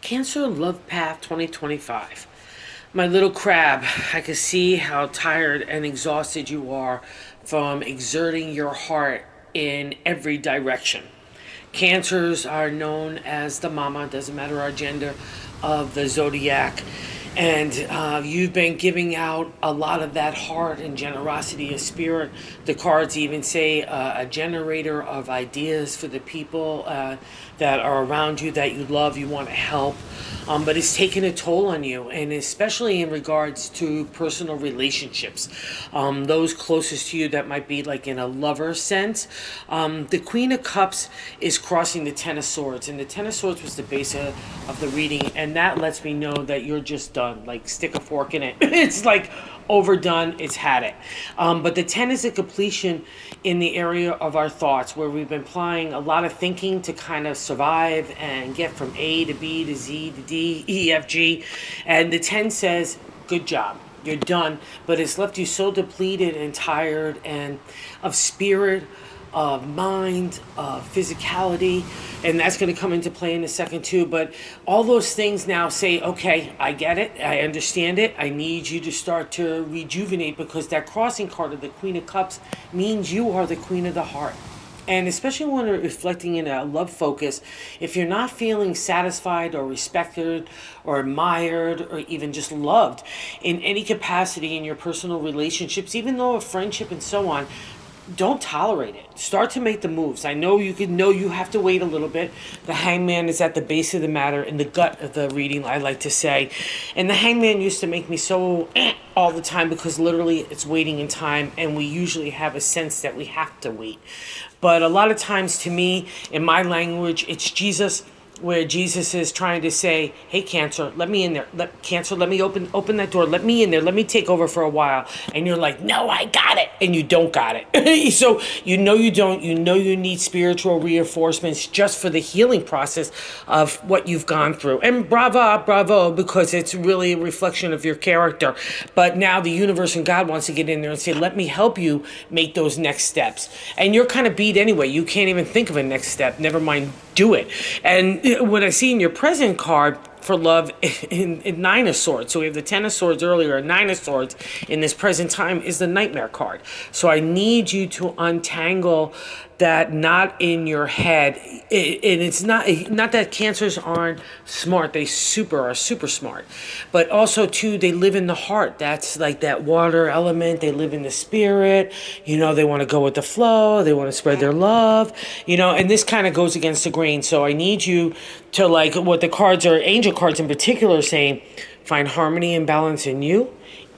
Cancer Love Path 2025. My little crab, I can see how tired and exhausted you are from exerting your heart in every direction. Cancers are known as the mama, doesn't matter our gender, of the zodiac. And you've been giving out a lot of that heart and generosity of spirit. The cards even say a generator of ideas for the people that are around you that you love, you want to help. But it's taken a toll on you, and especially in regards to personal relationships. Those closest to you that might be like in a lover sense. The Queen of Cups is crossing the Ten of Swords, and the Ten of Swords was the base of the reading, and that lets me know that you're just done. Like, stick a fork in it. It's like overdone, it's had it. But the 10 is a completion in the area of our thoughts, where we've been applying a lot of thinking to kind of survive and get from A to B to Z to D, E, F, G. And the 10 says, good job. You're done. But it's left you so depleted and tired and of spirit, of mind, of physicality, and that's going to come into play in a second too. But all those things now say, okay, I get it, I understand it, I need you to start to rejuvenate, because that crossing card of the Queen of Cups means you are the Queen of the Heart. And especially when we're reflecting in a love focus, if you're not feeling satisfied or respected or admired or even just loved in any capacity in your personal relationships, even though a friendship and so on, don't tolerate it. Start to make the moves. I know you have to wait a little bit. The Hangman is at the base of the matter, in the gut of the reading, I like to say. And the Hangman used to make me so all the time, because literally it's waiting in time, and we usually have a sense that we have to wait. But a lot of times, to me, in my language, it's Jesus, where Jesus is trying to say, hey, Cancer, let me in there. Cancer, let me open that door. Let me in there. Let me take over for a while. And you're like, no, I got it. And you don't got it. So you know you don't. You know you need spiritual reinforcements just for the healing process of what you've gone through. And bravo, because it's really a reflection of your character. But now the universe and God wants to get in there and say, let me help you make those next steps. And you're kind of beat anyway. You can't even think of a next step. Never mind do it. And what I see in your present card for love in Nine of Swords, so we have the Ten of Swords earlier, and Nine of Swords in this present time is the Nightmare card. So I need you to untangle that knot in your head. And it's not that Cancers aren't smart. They are super smart. But also, too, they live in the heart. That's like that water element. They live in the spirit. They want to go with the flow. They want to spread their love. And this kind of goes against the grain. So I need you to, like what the cards are, angel cards in particular, saying, find harmony and balance in you.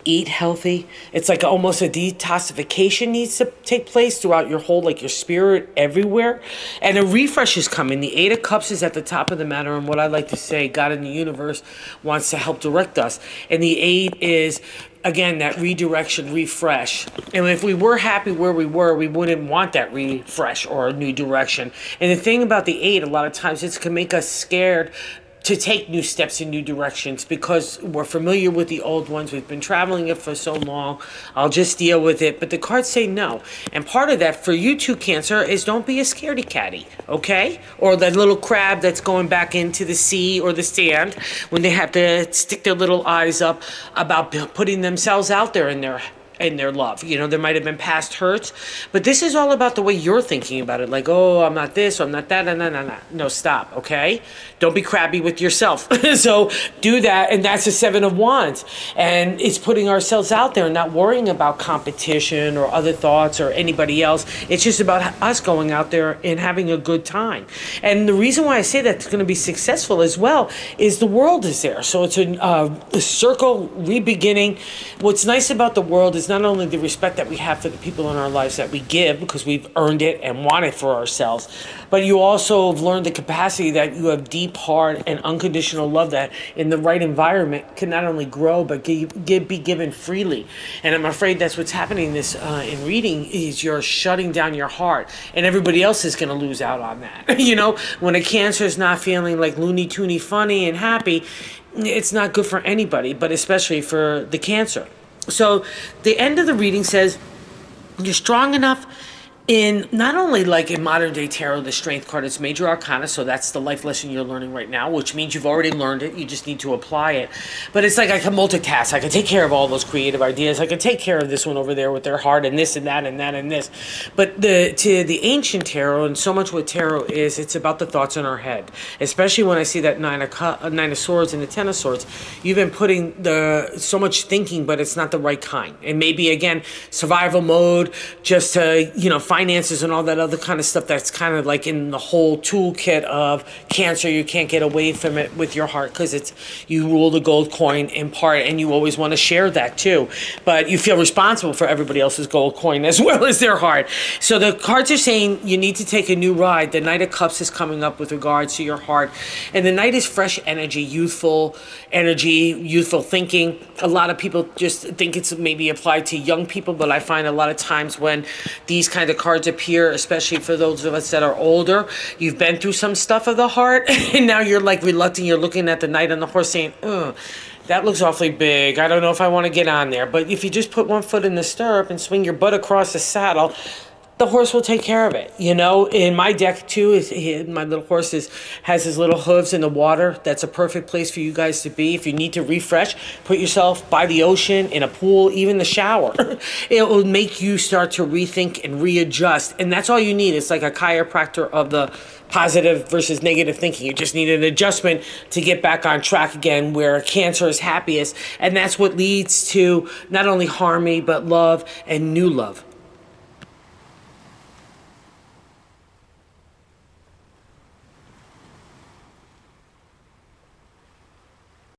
Eat healthy. It's like almost a detoxification needs to take place throughout your whole, like your spirit everywhere. And a refresh is coming. The Eight of Cups is at the top of the matter. And what I like to say, God in the universe wants to help direct us. And the Eight is, again, that redirection, refresh. And if we were happy where we were, we wouldn't want that refresh or a new direction. And the thing about the Eight, a lot of times, it can make us scared to take new steps in new directions, because we're familiar with the old ones. We've been traveling it for so long. I'll just deal with it. But the cards say no. And part of that for you too, Cancer, is don't be a scaredy catty, okay? Or that little crab that's going back into the sea or the sand when they have to stick their little eyes up about putting themselves out there in their love. There might have been past hurts, but this is all about the way you're thinking about it. Like, oh, I'm not this, or I'm not that, no, stop, okay? Don't be crabby with yourself. So do that, and that's the Seven of Wands. And it's putting ourselves out there and not worrying about competition or other thoughts or anybody else. It's just about us going out there and having a good time. And the reason why I say that it's going to be successful as well is the world is there. So it's a circle re-beginning. What's nice about the world is not only the respect that we have for the people in our lives that we give, because we've earned it and want it for ourselves, but you also have learned the capacity that you have deep, hard, and unconditional love that in the right environment can not only grow but be given freely. And I'm afraid that's what's happening in reading, is you're shutting down your heart, and everybody else is going to lose out on that. When a Cancer is not feeling like loony toony funny and happy, it's not good for anybody, but especially for the Cancer. So the end of the reading says, you're strong enough In not only like in modern day tarot, the strength card is major arcana, so that's the life lesson you're learning right now, which means you've already learned it. You just need to apply it. But it's like I can multitask. I can take care of all those creative ideas. I can take care of this one over there with their heart and this and that and that and this. But to the ancient tarot, and so much what tarot is, it's about the thoughts in our head. Especially when I see that nine of swords and the ten of swords, you've been putting the so much thinking, but it's not the right kind. And maybe again, survival mode, just to finances and all that other kind of stuff that's kind of like in the whole toolkit of Cancer. You can't get away from it with your heart because it's you rule the gold coin in part, and you always want to share that too. But you feel responsible for everybody else's gold coin as well as their heart. So the cards are saying you need to take a new ride. The Knight of Cups is coming up with regards to your heart, and the Knight is fresh energy, youthful thinking. A lot of people just think it's maybe applied to young people, but I find a lot of times when these kind of cards appear, especially for those of us that are older, you've been through some stuff of the heart, and now you're like reluctant. You're looking at the Knight on the horse saying, ugh, that looks awfully big. I don't know if I want to get on there. But if you just put one foot in the stirrup and swing your butt across the saddle, the horse will take care of it. In my deck too, my little horse has his little hooves in the water. That's a perfect place for you guys to be. If you need to refresh, put yourself by the ocean, in a pool, even the shower. It will make you start to rethink and readjust. And that's all you need. It's like a chiropractor of the positive versus negative thinking. You just need an adjustment to get back on track again, where Cancer is happiest. And that's what leads to not only harmony, but love and new love.